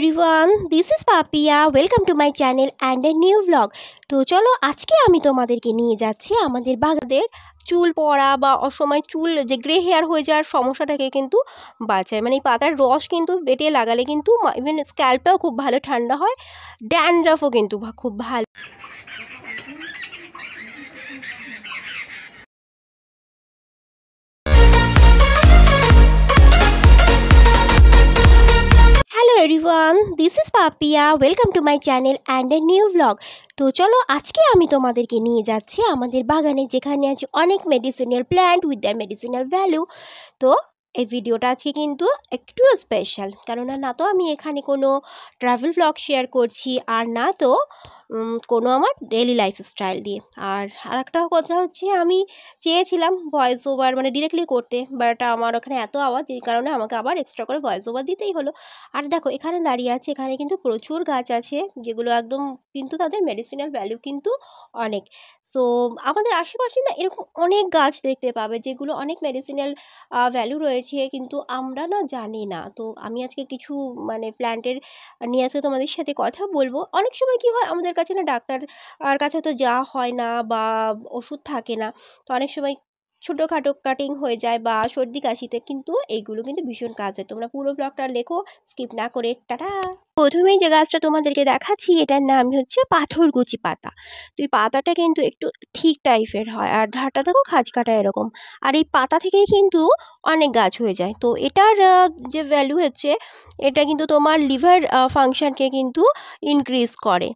everyone, this is Papia. Welcome to my channel and a new vlog. তো চলো আজকে আমি তোমাদেরকে নিয়ে যাচ্ছি আমাদের বাগানের চুল পড়া বা অসময় চুল যে গ্রে হেয়ার হয়ে যাওয়ার সমস্যাটাকে কিন্তু বাঁচায়। মানে এই পাতার রস কিন্তু বেটে লাগালে কিন্তু ইভেন স্ক্যাল্পেও খুব ভালো ঠান্ডা হয়, ড্যান্ড্রাফও কিন্তু খুব ভালো। Hello everyone, this is Papiya. Welcome to my channel and a new vlog. তো চলো আজকে আমি তোমাদেরকে নিয়ে যাচ্ছি আমাদের বাগানে, যেখানে আছে অনেক medicinal plant with their medicinal value. তো এই ভিডিওটা আজকে কিন্তু একটু স্পেশাল, কেননা না তো আমি এখানে কোনো ট্রাভেল ভ্লগ শেয়ার করছি, আর না তো কোনো আমার ডেইলি লাইফস্টাইল দিয়ে। আর আরেকটা কথা হচ্ছে, আমি চেয়েছিলাম ভয়েস ওভার মানে ডিরেক্টলি করতে, বাট আমার ওখানে এত আওয়াজ, এই কারণে আমাকে আবার এক্সট্রা করে ভয়েস ওভার দিতেই হলো। আর দেখো এখানে দাঁড়িয়ে আছে, এখানে কিন্তু প্রচুর গাছ আছে যেগুলো একদম কিন্তু তাদের মেডিসিনাল ভ্যালু কিন্তু অনেক। সো আমাদের আশেপাশে না এরকম অনেক গাছ দেখতে পাবে যেগুলো অনেক মেডিসিনাল ভ্যালু রয়েছে, কিন্তু আমরা না জানি না। তো আমি আজকে কিছু মানে প্ল্যান্টের নিয়ে আজকে তোমাদের সাথে কথা বলবো। অনেক সময় কি হয়, আমাদের কাছে না ডাক্তার আর কাছে তো যাওয়া হয় না বা ওষুধ থাকে না, তো অনেক সময় ছোটোখাটো কাটিং হয়ে যায় বা সর্দি কাশিতে কিন্তু এইগুলো কিন্তু ভীষণ কাজ হয়। তোমরা পুরো ব্লগটা লেখো, স্কিপ না করে। টাটা। প্রথমেই যে গাছটা তোমাদেরকে দেখাচ্ছি, এটার নাম হচ্ছে পাথরকুচি পাতা। তো এই পাতাটা কিন্তু একটু ঠিক টাইপের হয়, আর ধারটা দেখো খাঁজ কাটা এরকম। আর এই পাতা থেকেই কিন্তু অনেক গাছ হয়ে যায়। তো এটার যে ভ্যালু হচ্ছে, এটা কিন্তু তোমার লিভার ফাংশনকে কিন্তু ইনক্রিজ করে,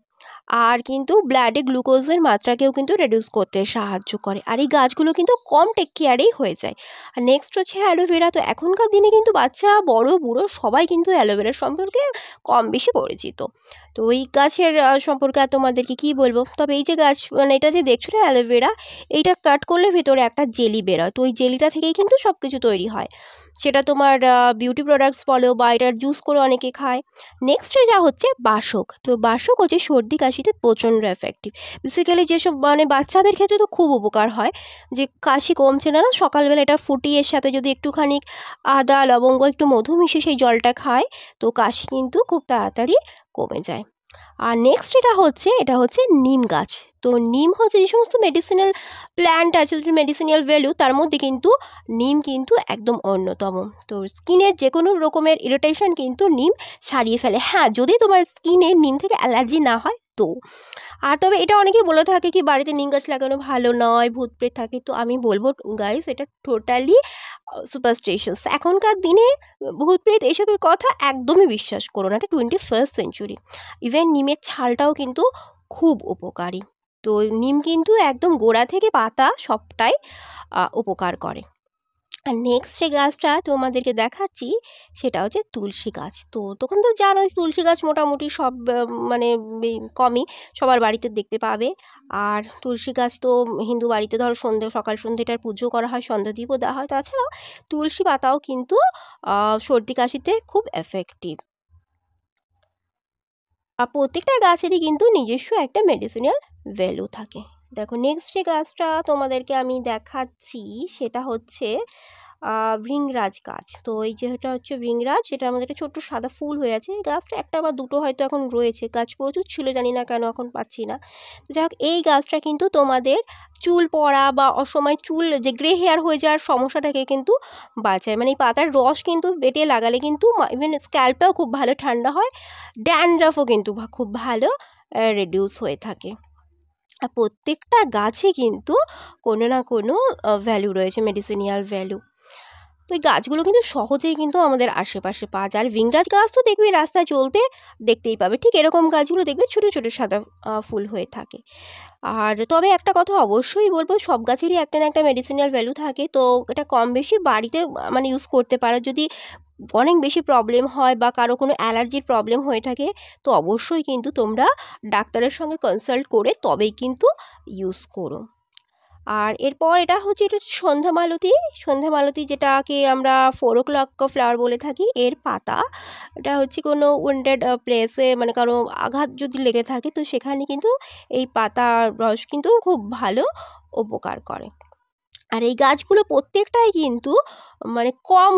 আর কিন্তু ব্লাডে গ্লুকোজের মাত্রাকেও কিন্তু রেডিউস করতে সাহায্য করে। আর এই গাছগুলো কিন্তু কম টেক কেয়ারেই হয়ে যায়। আর নেক্সট হচ্ছে অ্যালোভেরা। তো এখনকার দিনে কিন্তু বাচ্চা বড় বুড়ো সবাই কিন্তু অ্যালোভেরার সম্পর্কে কম বেশি পরিচিত। তো ওই গাছের সম্পর্কে আর তোমাদেরকে কী বলবো। তবে এই যে গাছ মানে এটা যে দেখছো না অ্যালোভেরা, এইটা কাট করলে ভেতরে একটা জেলি বেরোয়। তো ওই জেলিটা থেকেই কিন্তু সব কিছু তৈরি হয়। সেটা তোমার বিউটি প্রোডাক্টস বলো বা এটার জুস করে অনেকে খায়। নেক্সট এটা হচ্ছে বাসক। তো বাসক হচ্ছে সর্দি কাশিতে প্রচণ্ড এফেক্টিভ। বেসিক্যালি যেসব মানে বাচ্চাদের ক্ষেত্রে তো খুব উপকার হয়, যে কাশি কমছে না, সকালবেলা এটা ফুটিয়ে এর সাথে যদি একটুখানি আদা লবঙ্গ একটু মধু মিশিয়ে সেই জলটা খায়, তো কাশি কিন্তু খুব তাড়াতাড়ি কমে যায়। আর নেক্সট এটা হচ্ছে নিম গাছ। তো নিম হচ্ছে যে সমস্ত মেডিসিনাল প্ল্যান্ট আছে, মেডিসিনাল ভ্যালু, তার মধ্যে কিন্তু নিম কিন্তু একদম অন্যতম। তো স্কিনের যে কোনো রকমের ইরিটেশন কিন্তু নিম সারিয়ে ফেলে। হ্যাঁ, যদি তোমার স্কিনে নিম থেকে অ্যালার্জি না হয় তো। আর তবে এটা অনেকেই বলে থাকে কি বাড়িতে নিম গাছ লাগানো ভালো নয়, ভূত প্রেত থাকে। তো আমি বলবো গাইস, এটা টোটালি সুপারস্টিশনস। এখনকার দিনে ভূত প্রেত এইসবের কথা একদমই বিশ্বাস করো না, এটা 21st সেঞ্চুরি। ইভেন নিমের ছালটাও কিন্তু খুব উপকারী। তো নিম কিন্তু একদম গোড়া থেকে পাতা সবটাই উপকার করে। আর নেক্সট যে গাছটা তোমাদেরকে দেখাচ্ছি, সেটা হচ্ছে তুলসী গাছ। তো তখন তো জানোই তুলসী গাছ মোটামুটি সব মানে কমই সবার বাড়িতে দেখতে পাবে। আর তুলসী গাছ তো হিন্দু বাড়িতে ধরো সকাল সন্ধ্যেটার পুজো করা হয়, সন্ধ্যা দ্বীপও দেওয়া হয়। তাছাড়াও তুলসী পাতাও কিন্তু সর্দি কাশিতে খুব এফেক্টিভ। আর প্রত্যেকটা গাছেরই কিন্তু নিজস্ব একটা মেডিসিনাল ভ্যালু থাকে। দেখো নেক্সট যে গাছটা তোমাদেরকে আমি দেখাচ্ছি, সেটা হচ্ছে ভৃংরাজ গাছ। তো এই যেটা হচ্ছে ভৃংরাজ, এটার মধ্যে একটা ছোট্ট সাদা ফুল হয়ে আছে। গাছটা একটা বা দুটো হয়তো এখন রয়েছে, গাছ প্রচুর ছিল, জানি না কেন এখন পাচ্ছি না। তো যাই হোক, এই গাছটা কিন্তু তোমাদের চুল পড়া বা অসময় চুল যে গ্রে হেয়ার হয়ে যাওয়ার সমস্যাটাকে কিন্তু বাঁচায়। মানে এই পাতার রস কিন্তু বেটে লাগালে কিন্তু ইভেন স্ক্যাল্পেও খুব ভালো ঠান্ডা হয়, ড্যান্ড্রাফও কিন্তু খুব ভালো রেডিউস হয়ে থাকে। আর প্রত্যেকটা গাছে কিন্তু কোনো না কোনো ভ্যালু রয়েছে, মেডিসিনিয়াল ভ্যালু। তো এই গাছগুলো কিন্তু সহজেই কিন্তু আমাদের আশেপাশে পাওয়া যায়। আর ভিংরাজ গাছ তো দেখবি রাস্তায় চলতে দেখতেই পাবে, ঠিক এরকম গাছগুলো দেখবে ছোটো ছোটো সাদা ফুল হয়ে থাকে। আর তবে একটা কথা অবশ্যই বলবো, সব গাছেরই একটা না একটা মেডিসিনাল ভ্যালু থাকে। তো এটা কম বেশি বাড়িতে মানে ইউজ করতে পারো। যদি অনেক বেশি প্রবলেম হয় বা কারো কোনো অ্যালার্জির প্রবলেম হয়ে থাকে, তো অবশ্যই কিন্তু তোমরা ডাক্তারের সঙ্গে কনসাল্ট করে তবেই কিন্তু ইউজ করো। আর এরপর এটা হচ্ছে সন্ধ্যামালতী। সন্ধ্যামালতী যেটাকে আমরা 4 o'clock ফ্লাওয়ার বলে থাকি। এর পাতা, এটা হচ্ছে কোনো উইন্ডেড প্লেসে মানে কারো আঘাত যদি লেগে থাকে, তো সেখানে কিন্তু এই পাতার রস কিন্তু খুব ভালো উপকার করে। আর এই গাছগুলো প্রত্যেকটাই কিন্তু মানে কম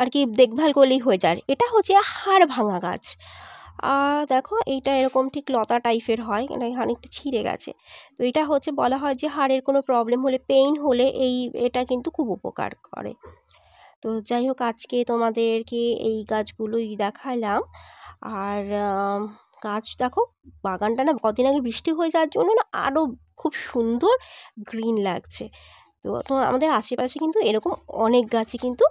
আর কি দেখভাল করলেই হয়ে যায়। এটা হচ্ছে হাড় ভাঙা গাছ। দেখো এইটা এরকম ঠিক লতা টাইপের হয়, মানে খানিকটা ছিঁড়ে গেছে। তো এটা হচ্ছে বলা হয় যে হাড়ের কোনো প্রবলেম হলে, পেইন হলে এটা কিন্তু খুব উপকার করে। তো যাই হোক, আজকে তোমাদেরকে এই গাছগুলোই দেখালাম। আর গাছ দেখো, বাগানটা না কদিন আগে বৃষ্টি হয়ে যাওয়ার জন্য না আরও খুব সুন্দর গ্রিন লাগছে। তো আমাদের আশেপাশে কিন্তু এরকম অনেক গাছই কিন্তু